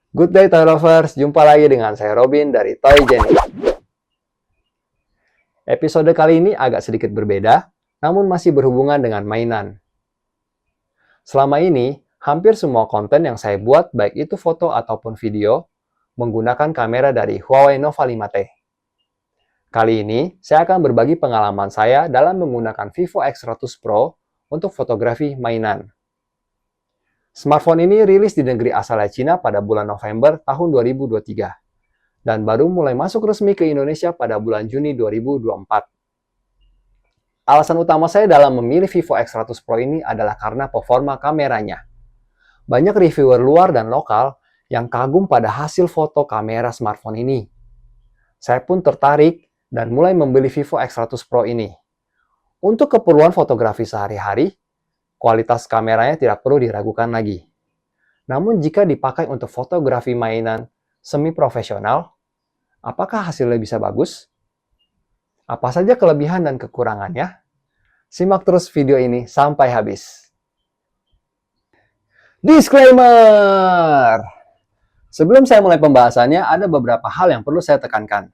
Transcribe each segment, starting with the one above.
Good day Toy Lovers, jumpa lagi dengan saya Robin dari Toy Jenny. Episode kali ini agak sedikit berbeda, namun masih berhubungan dengan mainan. Selama ini, hampir semua konten yang saya buat, baik itu foto ataupun video, menggunakan kamera dari Huawei Nova 5T. Kali ini, saya akan berbagi pengalaman saya dalam menggunakan Vivo X100 Pro untuk fotografi mainan. Smartphone ini rilis di negeri asalnya Cina pada bulan November tahun 2023 dan baru mulai masuk resmi ke Indonesia pada bulan Juni 2024. Alasan utama saya dalam memilih Vivo X100 Pro ini adalah karena performa kameranya. Banyak reviewer luar dan lokal yang kagum pada hasil foto kamera smartphone ini. Saya pun tertarik dan mulai membeli Vivo X100 Pro ini. Untuk keperluan fotografi sehari-hari, kualitas kameranya tidak perlu diragukan lagi. Namun jika dipakai untuk fotografi mainan semi-profesional, apakah hasilnya bisa bagus? Apa saja kelebihan dan kekurangannya? Simak terus video ini sampai habis. Disclaimer! Sebelum saya mulai pembahasannya, ada beberapa hal yang perlu saya tekankan.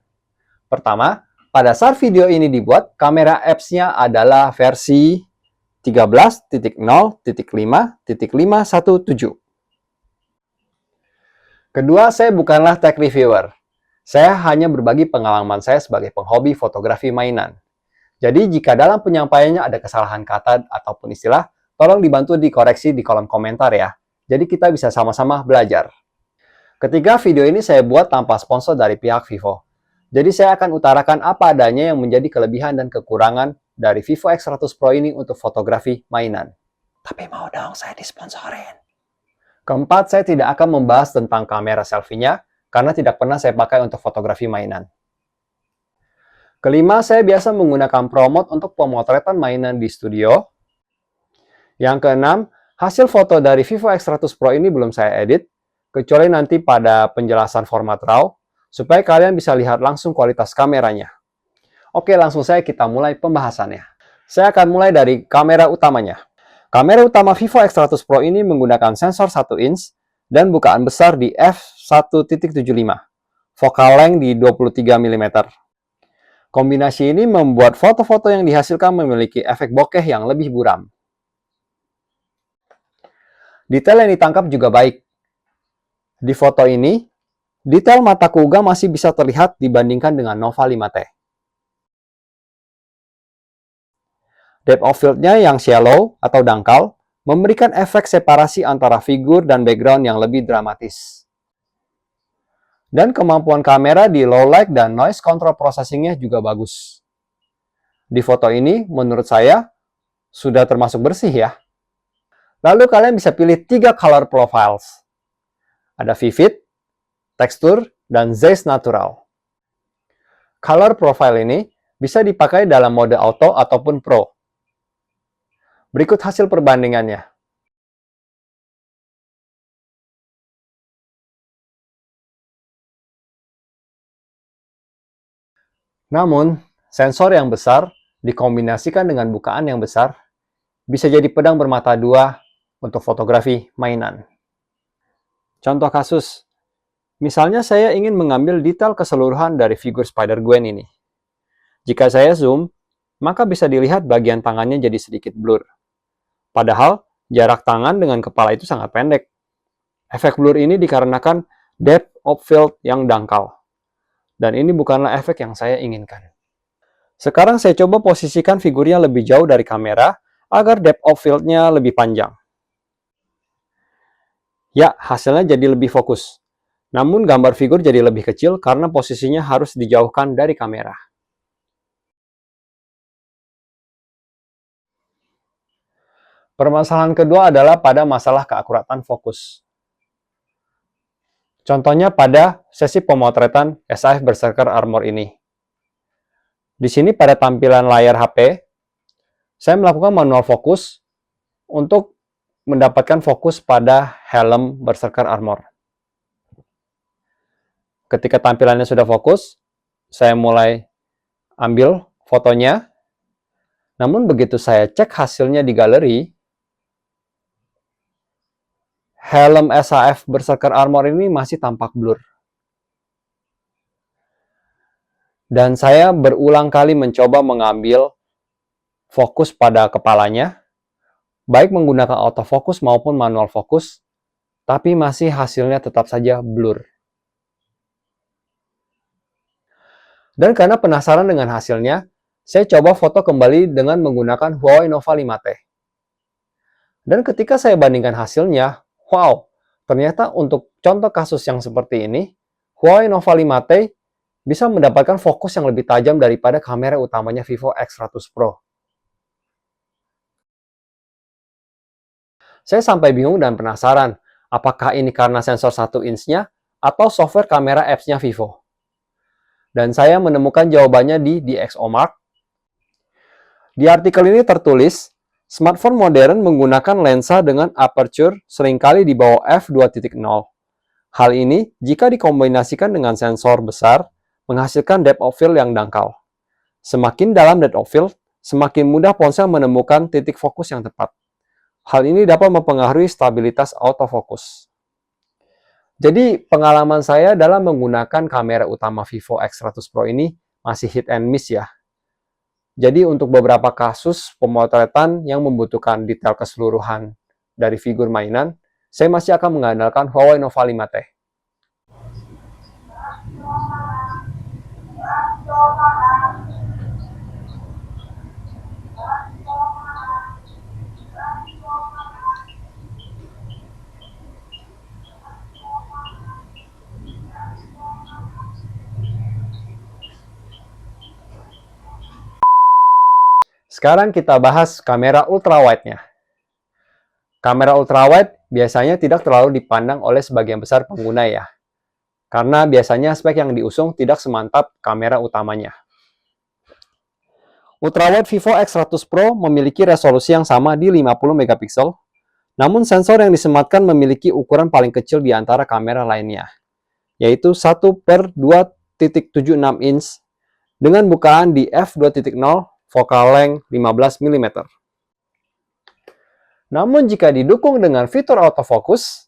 Pertama, pada saat video ini dibuat, kamera apps-nya adalah versi 13.0.5.517. Kedua, saya bukanlah tech reviewer. Saya hanya berbagi pengalaman saya sebagai penghobi fotografi mainan. Jadi, jika dalam penyampaiannya ada kesalahan kata ataupun istilah, tolong dibantu dikoreksi di kolom komentar ya. Jadi, kita bisa sama-sama belajar. Ketiga, video ini saya buat tanpa sponsor dari pihak Vivo. Jadi, saya akan utarakan apa adanya yang menjadi kelebihan dan kekurangan dari Vivo X100 Pro ini untuk fotografi mainan. Tapi mau dong saya disponsorin. Keempat, saya tidak akan membahas tentang kamera selfie-nya, karena tidak pernah saya pakai untuk fotografi mainan. Kelima, saya biasa menggunakan ProMode untuk pemotretan mainan di studio. Yang keenam, hasil foto dari Vivo X100 Pro ini belum saya edit, kecuali nanti pada penjelasan format RAW, supaya kalian bisa lihat langsung kualitas kameranya. Oke, langsung saja kita mulai pembahasannya. Saya akan mulai dari kamera utamanya. Kamera utama Vivo X100 Pro ini menggunakan sensor 1 inch dan bukaan besar di f1.75, focal length di 23 mm. Kombinasi ini membuat foto-foto yang dihasilkan memiliki efek bokeh yang lebih buram. Detail yang ditangkap juga baik. Di foto ini, detail mata kuga masih bisa terlihat dibandingkan dengan Nova 5T. Depth of field-nya yang shallow atau dangkal memberikan efek separasi antara figur dan background yang lebih dramatis. Dan kemampuan kamera di low light dan noise control processing-nya juga bagus. Di foto ini, menurut saya, sudah termasuk bersih ya. Lalu kalian bisa pilih 3 color profiles. Ada vivid, tekstur, dan Zeiss natural. Color profile ini bisa dipakai dalam mode auto ataupun pro. Berikut hasil perbandingannya. Namun, sensor yang besar dikombinasikan dengan bukaan yang besar bisa jadi pedang bermata dua untuk fotografi mainan. Contoh kasus, misalnya saya ingin mengambil detail keseluruhan dari figur Spider-Gwen ini. Jika saya zoom, maka bisa dilihat bagian tangannya jadi sedikit blur. Padahal, jarak tangan dengan kepala itu sangat pendek. Efek blur ini dikarenakan depth of field yang dangkal. Dan ini bukanlah efek yang saya inginkan. Sekarang saya coba posisikan figurnya lebih jauh dari kamera agar depth of field-nya lebih panjang. Ya, hasilnya jadi lebih fokus. Namun gambar figur jadi lebih kecil karena posisinya harus dijauhkan dari kamera. Permasalahan kedua adalah pada masalah keakuratan fokus. Contohnya pada sesi pemotretan SAF Berserker Armor ini. Di sini pada tampilan layar HP, saya melakukan manual fokus untuk mendapatkan fokus pada helm Berserker Armor. Ketika tampilannya sudah fokus, saya mulai ambil fotonya. Namun begitu saya cek hasilnya di galeri, helm SHF Berserker Armor ini masih tampak blur. Dan saya berulang kali mencoba mengambil fokus pada kepalanya, baik menggunakan autofocus maupun manual focus, tapi masih hasilnya tetap saja blur. Dan karena penasaran dengan hasilnya, saya coba foto kembali dengan menggunakan Huawei Nova 5T. Dan ketika saya bandingkan hasilnya, wow, ternyata untuk contoh kasus yang seperti ini, Huawei Nova 5T bisa mendapatkan fokus yang lebih tajam daripada kamera utamanya Vivo X100 Pro. Saya sampai bingung dan penasaran, apakah ini karena sensor 1 inch-nya atau software kamera apps-nya Vivo. Dan saya menemukan jawabannya di DxOMark. Di artikel ini tertulis, smartphone modern menggunakan lensa dengan aperture seringkali di bawah f2.0. Hal ini jika dikombinasikan dengan sensor besar, menghasilkan depth of field yang dangkal. Semakin dalam depth of field, semakin mudah ponsel menemukan titik fokus yang tepat. Hal ini dapat mempengaruhi stabilitas autofocus. Jadi, pengalaman saya dalam menggunakan kamera utama Vivo X100 Pro ini masih hit and miss ya. Jadi, untuk beberapa kasus pemotretan yang membutuhkan detail keseluruhan dari figur mainan, saya masih akan mengandalkan Huawei Nova 5T. Sekarang kita bahas kamera ultrawide-nya. Kamera ultrawide biasanya tidak terlalu dipandang oleh sebagian besar pengguna ya, karena biasanya spek yang diusung tidak semantap kamera utamanya. Ultrawide Vivo X100 Pro memiliki resolusi yang sama di 50 megapiksel, namun sensor yang disematkan memiliki ukuran paling kecil di antara kamera lainnya, yaitu 1/2.76 inch dengan bukaan di f2.0 focal length 15 mm. Namun jika didukung dengan fitur autofocus,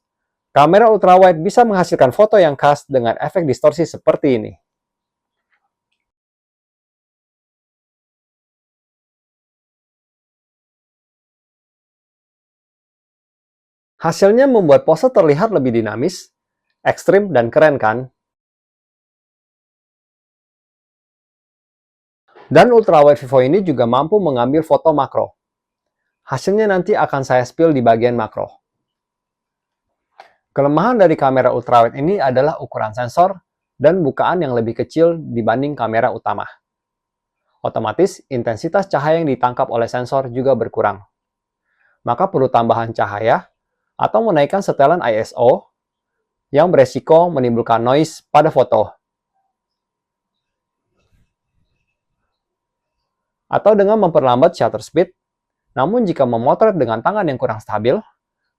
kamera ultrawide bisa menghasilkan foto yang khas dengan efek distorsi seperti ini. Hasilnya membuat pose terlihat lebih dinamis, ekstrim, dan keren kan? Dan ultrawide Vivo ini juga mampu mengambil foto makro. Hasilnya nanti akan saya spill di bagian makro. Kelemahan dari kamera ultrawide ini adalah ukuran sensor dan bukaan yang lebih kecil dibanding kamera utama. Otomatis, intensitas cahaya yang ditangkap oleh sensor juga berkurang. Maka perlu tambahan cahaya atau menaikkan setelan ISO yang beresiko menimbulkan noise pada foto. Atau dengan memperlambat shutter speed, namun jika memotret dengan tangan yang kurang stabil,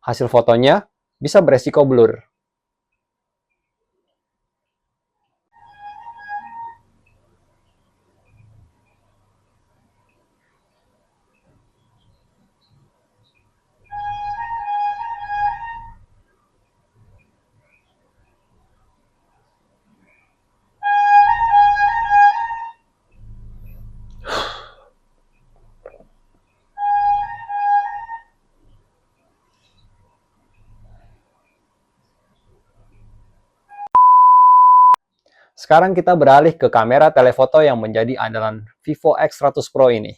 hasil fotonya bisa beresiko blur. Sekarang kita beralih ke kamera telefoto yang menjadi andalan Vivo X100 Pro ini.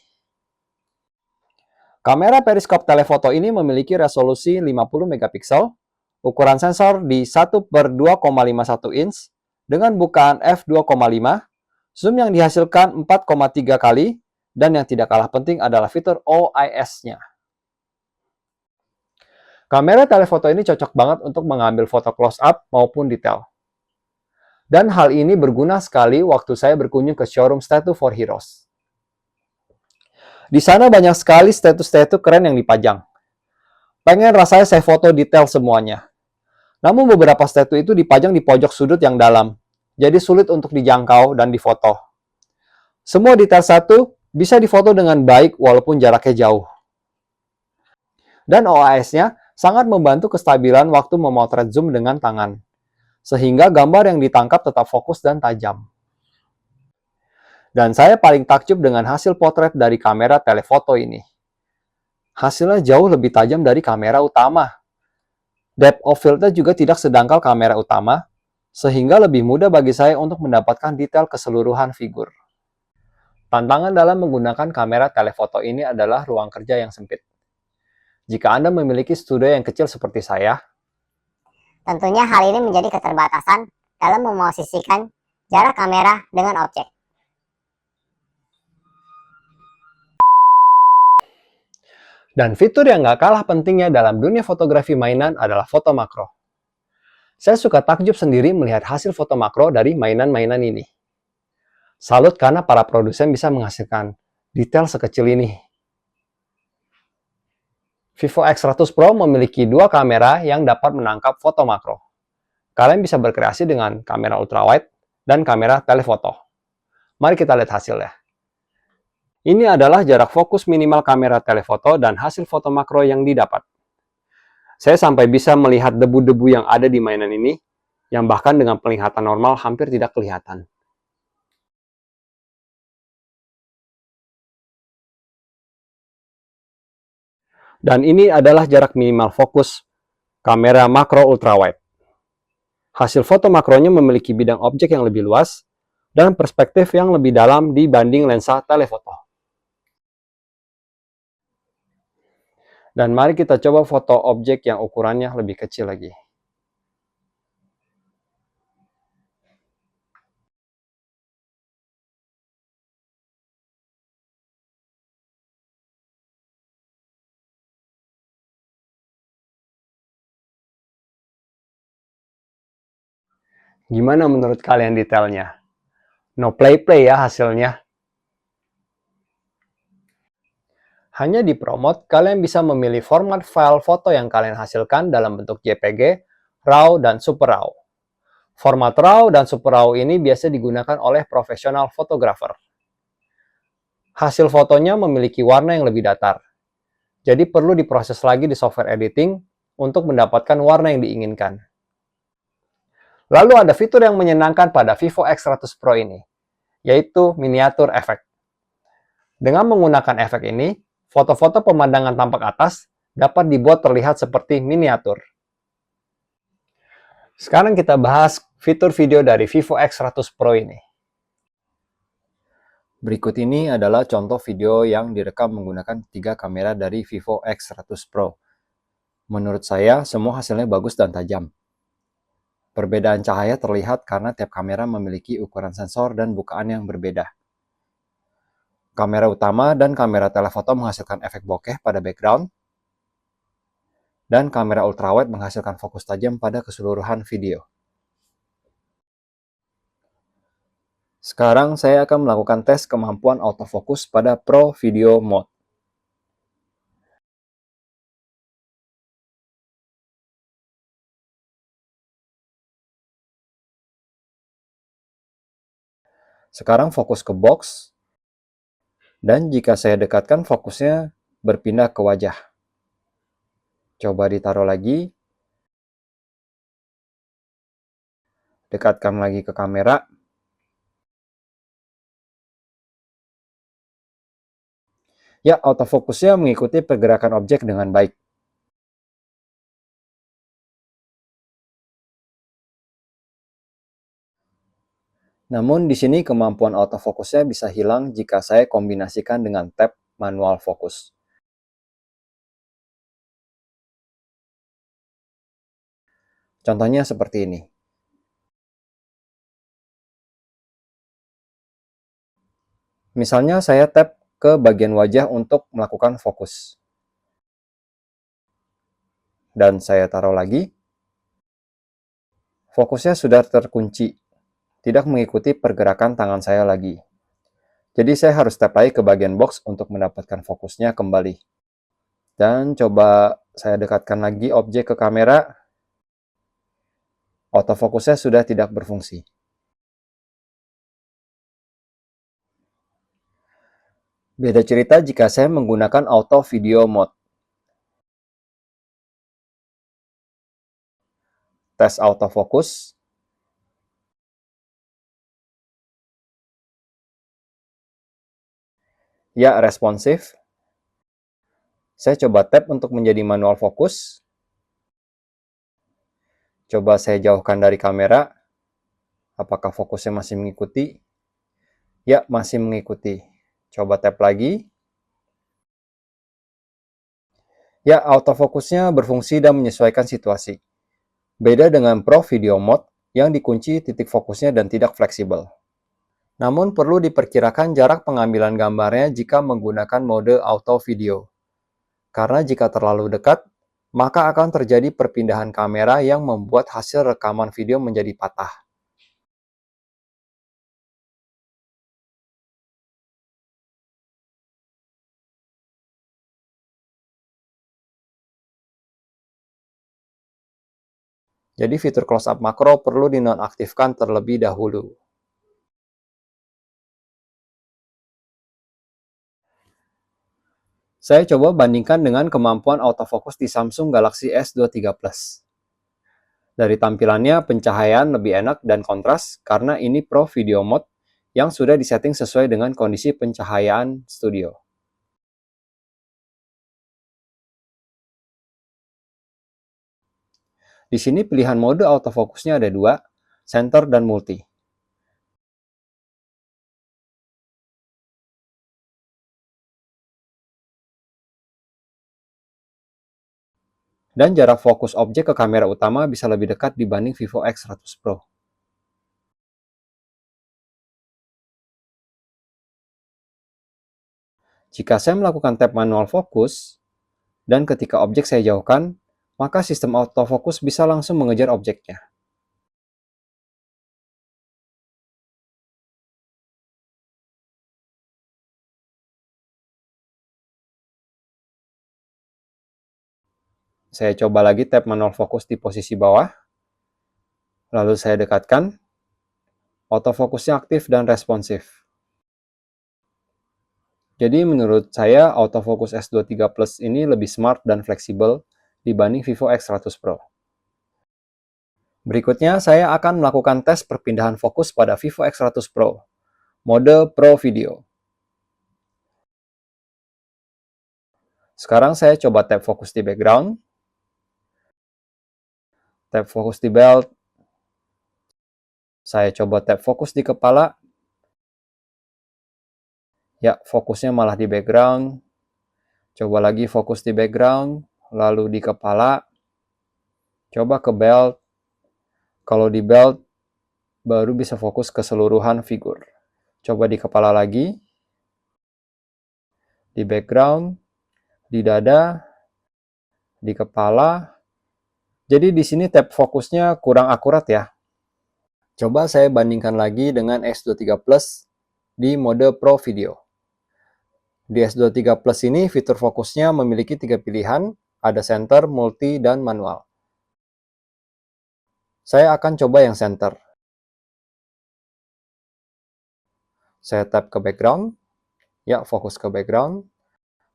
Kamera periskop telefoto ini memiliki resolusi 50 megapiksel, ukuran sensor di 1/2,51 inch, dengan bukaan f2,5, zoom yang dihasilkan 4,3 kali, dan yang tidak kalah penting adalah fitur OIS-nya. Kamera telefoto ini cocok banget untuk mengambil foto close-up maupun detail. Dan hal ini berguna sekali waktu saya berkunjung ke showroom Statue for Heroes. Di sana banyak sekali statue-statue keren yang dipajang. Pengen rasanya saya foto detail semuanya. Namun beberapa statue itu dipajang di pojok sudut yang dalam, jadi sulit untuk dijangkau dan difoto. Semua detail statue bisa difoto dengan baik walaupun jaraknya jauh. Dan OIS-nya Sangat membantu kestabilan waktu memotret zoom dengan tangan, sehingga gambar yang ditangkap tetap fokus dan tajam. Dan saya paling takjub dengan hasil potret dari kamera telefoto ini. Hasilnya jauh lebih tajam dari kamera utama. Depth of field-nya juga tidak sedangkal kamera utama, sehingga lebih mudah bagi saya untuk mendapatkan detail keseluruhan figur. Tantangan dalam menggunakan kamera telefoto ini adalah ruang kerja yang sempit. Jika Anda memiliki studio yang kecil seperti saya, tentunya hal ini menjadi keterbatasan dalam memosisikan jarak kamera dengan objek. dan fitur yang nggak kalah pentingnya dalam dunia fotografi mainan adalah foto makro. Saya suka takjub sendiri melihat hasil foto makro dari mainan-mainan ini. Salut karena para produsen bisa menghasilkan detail sekecil ini. Vivo X100 Pro memiliki dua kamera yang dapat menangkap foto makro. Kalian bisa berkreasi dengan kamera ultrawide dan kamera telefoto. Mari kita lihat hasilnya. Ini adalah jarak fokus minimal kamera telefoto dan hasil foto makro yang didapat. Saya sampai bisa melihat debu-debu yang ada di mainan ini, yang bahkan dengan penglihatan normal hampir tidak kelihatan. Dan ini adalah jarak minimal fokus kamera makro ultrawide. Hasil foto makronya memiliki bidang objek yang lebih luas dan perspektif yang lebih dalam dibanding lensa telefoto. Dan mari kita coba foto objek yang ukurannya lebih kecil lagi. Gimana menurut kalian detailnya? No play-play ya hasilnya. Hanya di Promote, kalian bisa memilih format file foto yang kalian hasilkan dalam bentuk JPG, RAW, dan Super RAW. Format RAW dan Super RAW ini biasa digunakan oleh profesional fotografer. Hasil fotonya memiliki warna yang lebih datar, jadi perlu diproses lagi di software editing untuk mendapatkan warna yang diinginkan. Lalu ada fitur yang menyenangkan pada Vivo X100 Pro ini, yaitu miniatur efek. Dengan menggunakan efek ini, foto-foto pemandangan tampak atas dapat dibuat terlihat seperti miniatur. Sekarang kita bahas fitur video dari Vivo X100 Pro ini. Berikut ini adalah contoh video yang direkam menggunakan 3 kamera dari Vivo X100 Pro. Menurut saya, semua hasilnya bagus dan tajam. Perbedaan cahaya terlihat karena tiap kamera memiliki ukuran sensor dan bukaan yang berbeda. Kamera utama dan kamera telefoto menghasilkan efek bokeh pada background, dan kamera ultrawide menghasilkan fokus tajam pada keseluruhan video. Sekarang saya akan melakukan tes kemampuan autofocus pada Pro Video Mode. Sekarang fokus ke box, dan jika saya dekatkan fokusnya berpindah ke wajah. Coba ditaruh lagi, dekatkan lagi ke kamera. Ya, autofokusnya mengikuti pergerakan objek dengan baik. Namun di sini kemampuan autofokusnya bisa hilang jika saya kombinasikan dengan tab manual fokus. Contohnya seperti ini. Misalnya saya tap ke bagian wajah untuk melakukan fokus. Dan saya taruh lagi. Fokusnya sudah terkunci, tidak mengikuti pergerakan tangan saya lagi. Jadi saya harus tap lagi ke bagian box untuk mendapatkan fokusnya kembali. Dan coba saya dekatkan lagi objek ke kamera. Autofokusnya sudah tidak berfungsi. Beda cerita jika saya menggunakan auto video mode. tes autofocus. Ya, responsif. Saya coba tap untuk menjadi manual fokus. Coba saya jauhkan dari kamera. Apakah fokusnya masih mengikuti? Ya, masih mengikuti. Coba tap lagi. Ya, autofokusnya berfungsi dan menyesuaikan situasi. Beda dengan Pro Video Mode yang dikunci titik fokusnya dan tidak fleksibel. Namun perlu diperkirakan jarak pengambilan gambarnya jika menggunakan mode auto video. Karena jika terlalu dekat, maka akan terjadi perpindahan kamera yang membuat hasil rekaman video menjadi patah. Jadi fitur close-up makro perlu dinonaktifkan terlebih dahulu. Saya coba bandingkan dengan kemampuan autofocus di Samsung Galaxy S23 Plus. Dari tampilannya, pencahayaan lebih enak dan kontras karena ini Pro Video Mode yang sudah disetting sesuai dengan kondisi pencahayaan studio. Di sini pilihan mode autofokusnya ada dua, center dan multi. Dan jarak fokus objek ke kamera utama bisa lebih dekat dibanding Vivo X100 Pro. Jika saya melakukan tap manual fokus, dan ketika objek saya jauhkan, maka sistem autofocus bisa langsung mengejar objeknya. Saya coba lagi tap manual fokus di posisi bawah, lalu saya dekatkan, autofokusnya aktif dan responsif. Jadi menurut saya, autofocus S23 Plus ini lebih smart dan fleksibel dibanding Vivo X100 Pro. Berikutnya, saya akan melakukan tes perpindahan fokus pada Vivo X100 Pro, mode Pro Video. Sekarang saya coba tap fokus di background, tap fokus di belt, saya coba tap fokus di kepala. Ya, fokusnya malah di background. Coba lagi fokus di background, lalu di kepala. Coba ke belt. Kalau di belt, baru bisa fokus keseluruhan figur. Coba di kepala lagi, di background, di dada, di kepala. Jadi di sini tap fokusnya kurang akurat ya. Coba saya bandingkan lagi dengan S23 Plus di mode Pro Video. Di S23 Plus ini fitur fokusnya memiliki 3 pilihan, ada center, multi, dan manual. Saya akan coba yang center. Saya tap ke background, ya fokus ke background,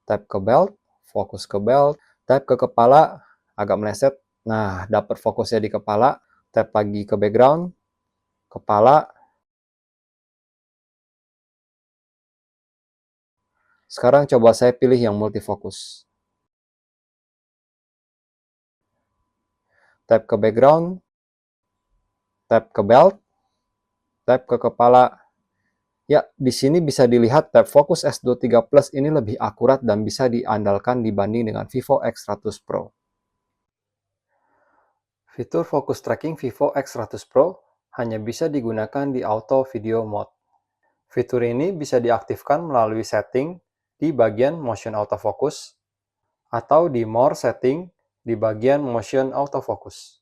tap ke belt, fokus ke belt, tap ke kepala, agak meleset. Nah, dapat fokusnya di kepala, tap lagi ke background, kepala. Sekarang coba saya pilih yang multifokus. Tap ke background, tap ke belt, tap ke kepala. Ya, di sini bisa dilihat tab fokus S23 Plus ini lebih akurat dan bisa diandalkan dibanding dengan Vivo X100 Pro. Fitur fokus tracking Vivo X100 Pro hanya bisa digunakan di auto video mode. Fitur ini bisa diaktifkan melalui setting di bagian motion autofocus atau di more setting di bagian motion autofocus.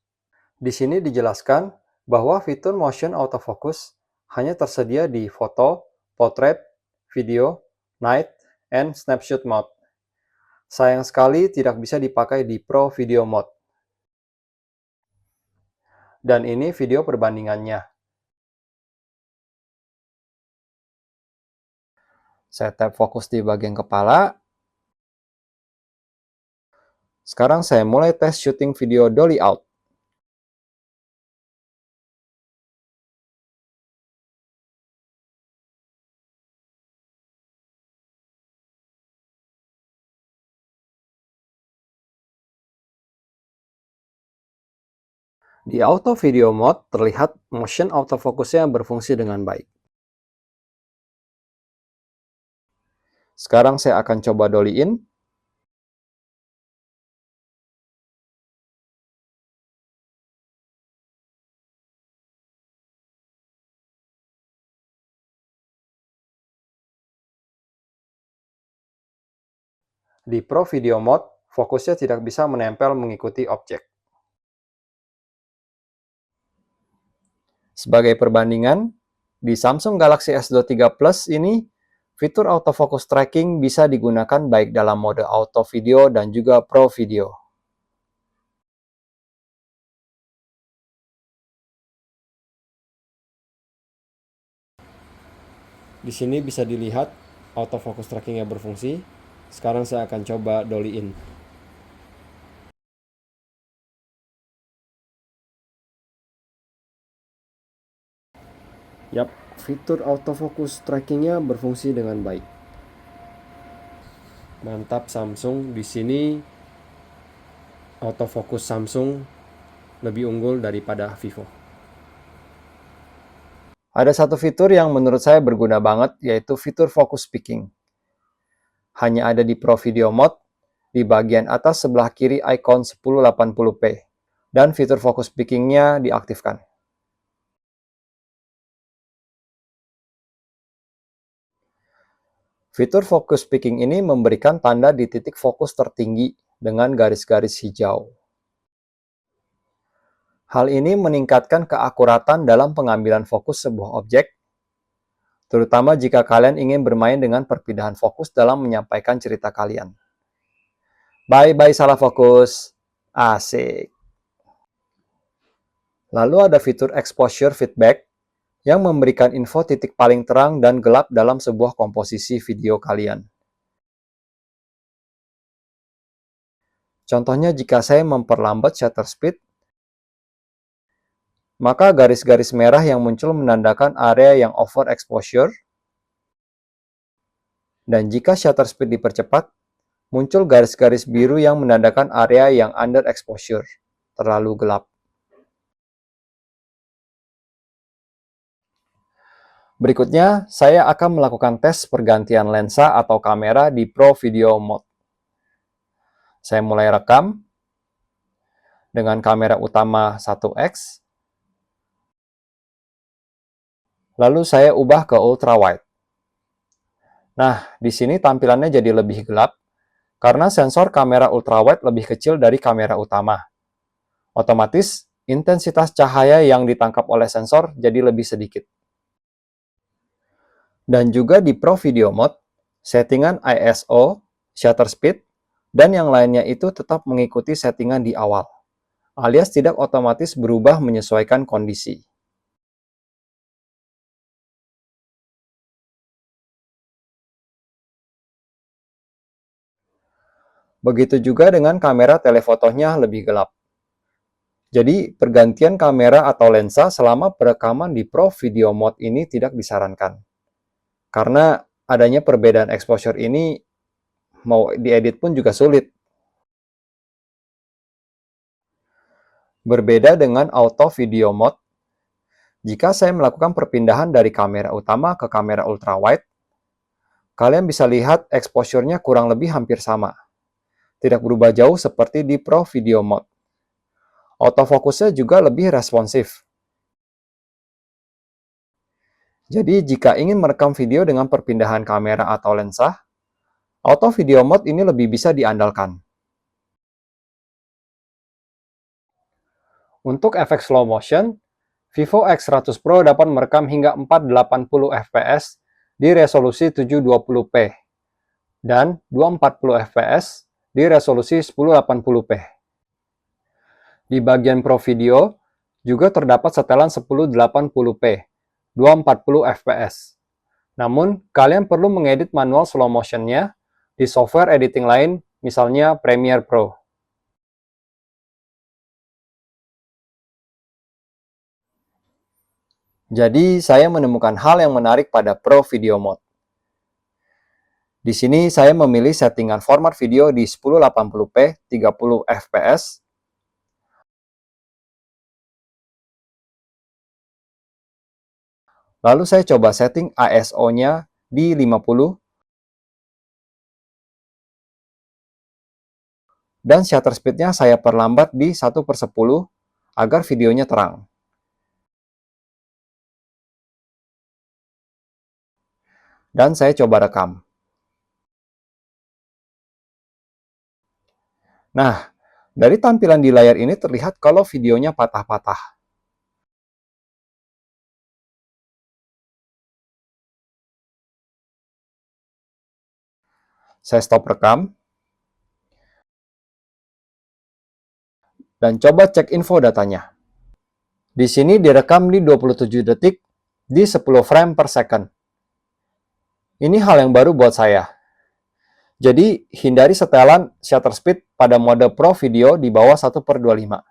Di sini dijelaskan bahwa fitur motion autofocus hanya tersedia di foto, portrait, video, night, and snapshot mode. Sayang sekali tidak bisa dipakai di Pro Video Mode. Dan ini video perbandingannya. Saya tap fokus di bagian kepala. Sekarang saya mulai tes syuting video dolly out. Di auto video mode terlihat motion autofocusnya berfungsi dengan baik. Sekarang saya akan coba dolly in. Di Pro Video Mode, fokusnya tidak bisa menempel mengikuti objek. Sebagai perbandingan, di Samsung Galaxy S23 Plus ini, fitur autofocus tracking bisa digunakan baik dalam mode auto video dan juga Pro Video. Di sini bisa dilihat autofocus trackingnya berfungsi. Sekarang saya akan coba dolly in. Yap, fitur autofocus trackingnya berfungsi dengan baik. Mantap Samsung, di sini autofocus Samsung lebih unggul daripada Vivo. Ada satu fitur yang menurut saya berguna banget, yaitu fitur focus picking. Hanya ada di Pro Video Mode, di bagian atas sebelah kiri icon 1080p, dan fitur focus picking-nya diaktifkan. Fitur focus picking ini memberikan tanda di titik fokus tertinggi dengan garis-garis hijau. Hal ini meningkatkan keakuratan dalam pengambilan fokus sebuah objek, terutama jika kalian ingin bermain dengan perpindahan fokus dalam menyampaikan cerita kalian. Bye-bye salah fokus. Asik. Lalu ada fitur exposure feedback yang memberikan info titik paling terang dan gelap dalam sebuah komposisi video kalian. Contohnya jika saya memperlambat shutter speed, maka garis-garis merah yang muncul menandakan area yang overexposure, dan jika shutter speed dipercepat, muncul garis-garis biru yang menandakan area yang underexposure, terlalu gelap. Berikutnya, saya akan melakukan tes pergantian lensa atau kamera di Pro Video Mode. Saya mulai rekam dengan kamera utama 1x, lalu saya ubah ke ultra wide. Nah, di sini tampilannya jadi lebih gelap karena sensor kamera ultra wide lebih kecil dari kamera utama. Otomatis, intensitas cahaya yang ditangkap oleh sensor jadi lebih sedikit. Dan juga di Pro Video Mode, settingan ISO, shutter speed, dan yang lainnya itu tetap mengikuti settingan di awal, alias tidak otomatis berubah menyesuaikan kondisi. Begitu juga dengan kamera telefotonya lebih gelap. Jadi, pergantian kamera atau lensa selama perekaman di Pro Video Mode ini tidak disarankan. Karena adanya perbedaan exposure ini, mau diedit pun juga sulit. Berbeda dengan Auto Video Mode, jika saya melakukan perpindahan dari kamera utama ke kamera ultrawide, kalian bisa lihat exposure-nya kurang lebih hampir sama. Tidak berubah jauh seperti di Pro Video Mode. Autofokusnya juga lebih responsif. Jadi, jika ingin merekam video dengan perpindahan kamera atau lensa, Auto Video Mode ini lebih bisa diandalkan. Untuk efek slow motion, Vivo X100 Pro dapat merekam hingga 480 fps di resolusi 720p dan 240 fps di resolusi 1080p. Di bagian Pro Video juga terdapat setelan 1080p, 240 fps. Namun, kalian perlu mengedit manual slow motion-nya di software editing lain, misalnya Premiere Pro. Jadi, saya menemukan hal yang menarik pada Pro Video Mode. Di sini saya memilih settingan format video di 1080p 30 fps, Lalu saya coba setting ISO-nya di 50 dan shutter speed-nya saya perlambat di 1/10 agar videonya terang. Dan saya coba rekam. Nah, dari tampilan di layar ini terlihat kalau videonya patah-patah. Saya stop rekam, dan coba cek info datanya. Di sini direkam di 27 detik di 10 frame per second. Ini hal yang baru buat saya. Jadi, hindari setelan shutter speed pada mode Pro Video di bawah 1/25.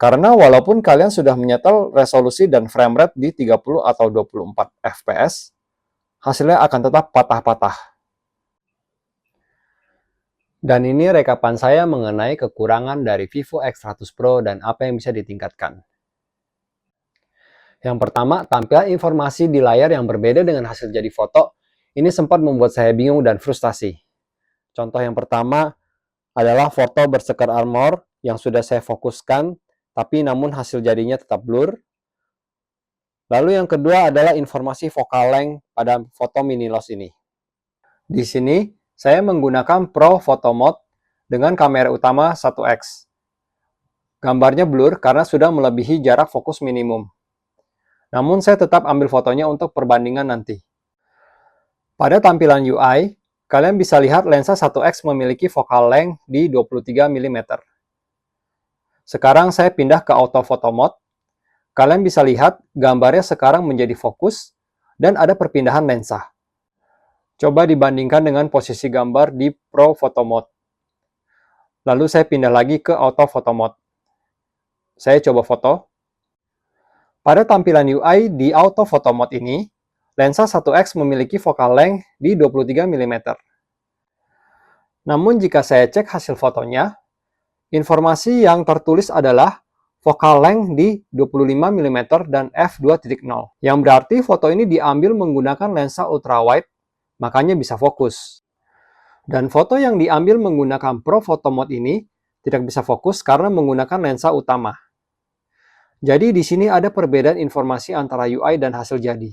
Karena walaupun kalian sudah menyetel resolusi dan frame rate di 30 atau 24 fps, hasilnya akan tetap patah-patah. Dan ini rekapan saya mengenai kekurangan dari Vivo X100 Pro dan apa yang bisa ditingkatkan. Yang pertama, tampilan informasi di layar yang berbeda dengan hasil jadi foto. Ini sempat membuat saya bingung dan frustasi. Contoh yang pertama adalah foto berseker armor yang sudah saya fokuskan, tapi namun hasil jadinya tetap blur. Lalu yang kedua adalah informasi focal length pada foto mini loss ini. Di sini, saya menggunakan Pro Photo Mode dengan kamera utama 1x. Gambarnya blur karena sudah melebihi jarak fokus minimum. Namun saya tetap ambil fotonya untuk perbandingan nanti. Pada tampilan UI, kalian bisa lihat lensa 1x memiliki focal length di 23 mm. Sekarang saya pindah ke Auto Photo Mode. Kalian bisa lihat gambarnya sekarang menjadi fokus dan ada perpindahan lensa. Coba dibandingkan dengan posisi gambar di Pro Photo Mode. Lalu saya pindah lagi ke Auto Photo Mode. Saya coba foto. Pada tampilan UI di Auto Photo Mode ini, lensa 1x memiliki focal length di 23 mm. Namun jika saya cek hasil fotonya, informasi yang tertulis adalah focal length di 25 mm dan f2.0, yang berarti foto ini diambil menggunakan lensa ultrawide, makanya bisa fokus. Dan foto yang diambil menggunakan Pro Photo Mode ini tidak bisa fokus karena menggunakan lensa utama. Jadi di sini ada perbedaan informasi antara UI dan hasil jadi.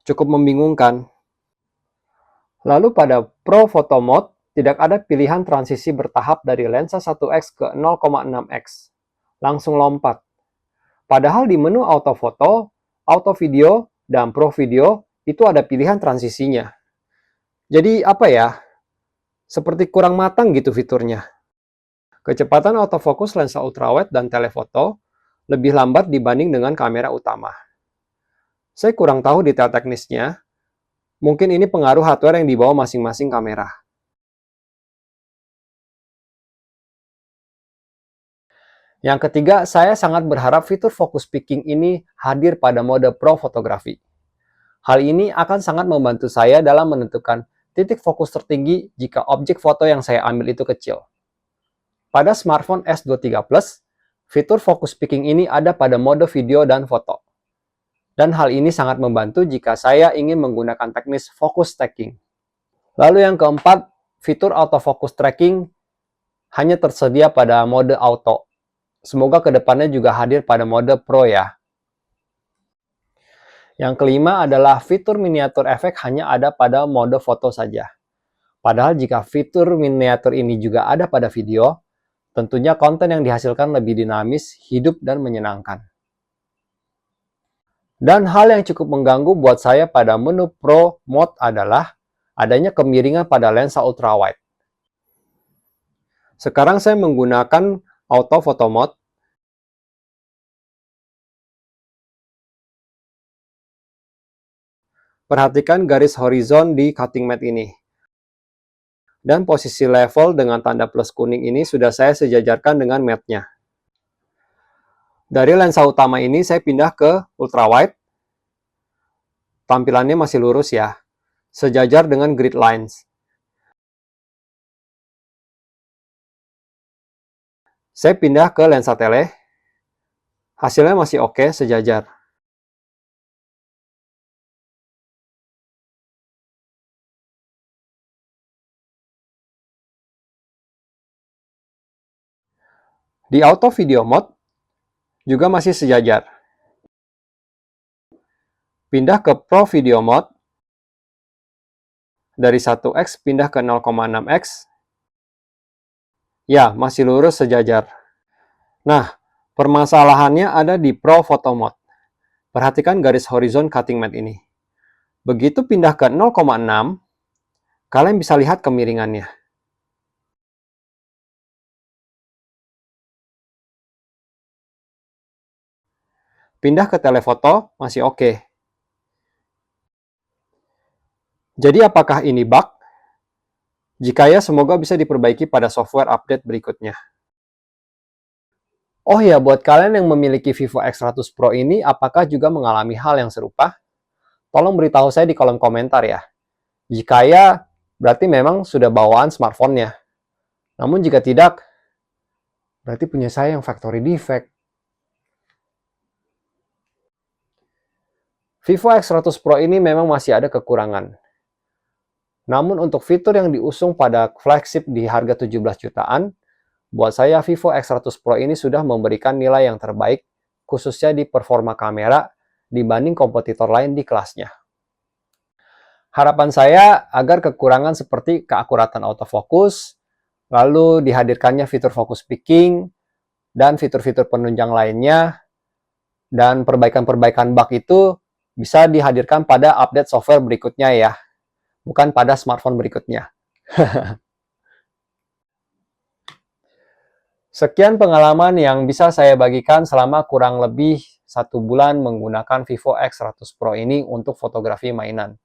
Cukup membingungkan. Lalu pada Pro Photo Mode, tidak ada pilihan transisi bertahap dari lensa 1x ke 0,6x. Langsung lompat. Padahal di menu Auto Foto, Auto Video, dan Pro Video itu ada pilihan transisinya. Jadi apa ya? Seperti kurang matang gitu fiturnya. Kecepatan autofocus lensa ultrawide dan telefoto lebih lambat dibanding dengan kamera utama. Saya kurang tahu detail teknisnya, mungkin ini pengaruh hardware yang dibawa masing-masing kamera. Yang ketiga, saya sangat berharap fitur focus picking ini hadir pada mode Pro fotografi. Hal ini akan sangat membantu saya dalam menentukan titik fokus tertinggi jika objek foto yang saya ambil itu kecil. Pada smartphone S23 Plus, fitur focus picking ini ada pada mode video dan foto. Dan hal ini sangat membantu jika saya ingin menggunakan teknis focus stacking. Lalu yang keempat, fitur autofocus tracking hanya tersedia pada mode auto. Semoga kedepannya juga hadir pada mode Pro ya. Yang kelima adalah fitur miniatur efek hanya ada pada mode foto saja. Padahal jika fitur miniatur ini juga ada pada video, tentunya konten yang dihasilkan lebih dinamis, hidup, dan menyenangkan. Dan hal yang cukup mengganggu buat saya pada menu Pro Mode adalah adanya kemiringan pada lensa ultrawide. Sekarang saya menggunakan Auto Photo Mode. Perhatikan garis horizon di cutting mat ini. Dan posisi level dengan tanda plus kuning ini sudah saya sejajarkan dengan matnya. Dari lensa utama ini saya pindah ke ultrawide. Tampilannya masih lurus ya, sejajar dengan grid lines. Saya pindah ke lensa tele. Hasilnya masih oke, sejajar. Di auto video mode juga masih sejajar. Pindah ke Pro Video Mode, dari 1x pindah ke 0,6x, ya masih lurus sejajar. Nah, permasalahannya ada di Pro Photo Mode. Perhatikan garis horizon cutting matte ini. Begitu pindah ke 0,6, kalian bisa lihat kemiringannya. Pindah ke telefoto, masih oke. Jadi apakah ini bug? Jika ya, semoga bisa diperbaiki pada software update berikutnya. Oh ya, buat kalian yang memiliki Vivo X100 Pro ini, apakah juga mengalami hal yang serupa? Tolong beritahu saya di kolom komentar ya. Jika ya, berarti memang sudah bawaan smartphone-nya. Namun jika tidak, berarti punya saya yang factory defect. Vivo X100 Pro ini memang masih ada kekurangan. Namun untuk fitur yang diusung pada flagship di harga 17 jutaan, buat saya Vivo X100 Pro ini sudah memberikan nilai yang terbaik, khususnya di performa kamera dibanding kompetitor lain di kelasnya. Harapan saya agar kekurangan seperti keakuratan autofocus, lalu dihadirkannya fitur focus picking, dan fitur-fitur penunjang lainnya, dan perbaikan-perbaikan bug itu bisa dihadirkan pada update software berikutnya ya, bukan pada smartphone berikutnya. Sekian pengalaman yang bisa saya bagikan selama kurang lebih 1 bulan menggunakan Vivo X100 Pro ini untuk fotografi mainan.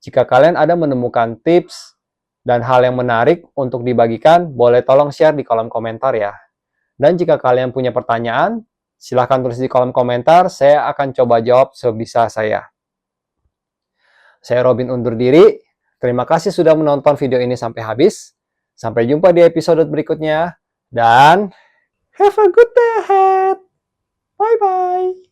Jika kalian ada menemukan tips dan hal yang menarik untuk dibagikan, boleh tolong share di kolom komentar ya. Dan jika kalian punya pertanyaan, silahkan tulis di kolom komentar, saya akan coba jawab sebisa saya. Saya Robin undur diri, terima kasih sudah menonton video ini sampai habis. Sampai jumpa di episode berikutnya, dan have a good day ahead! Bye-bye!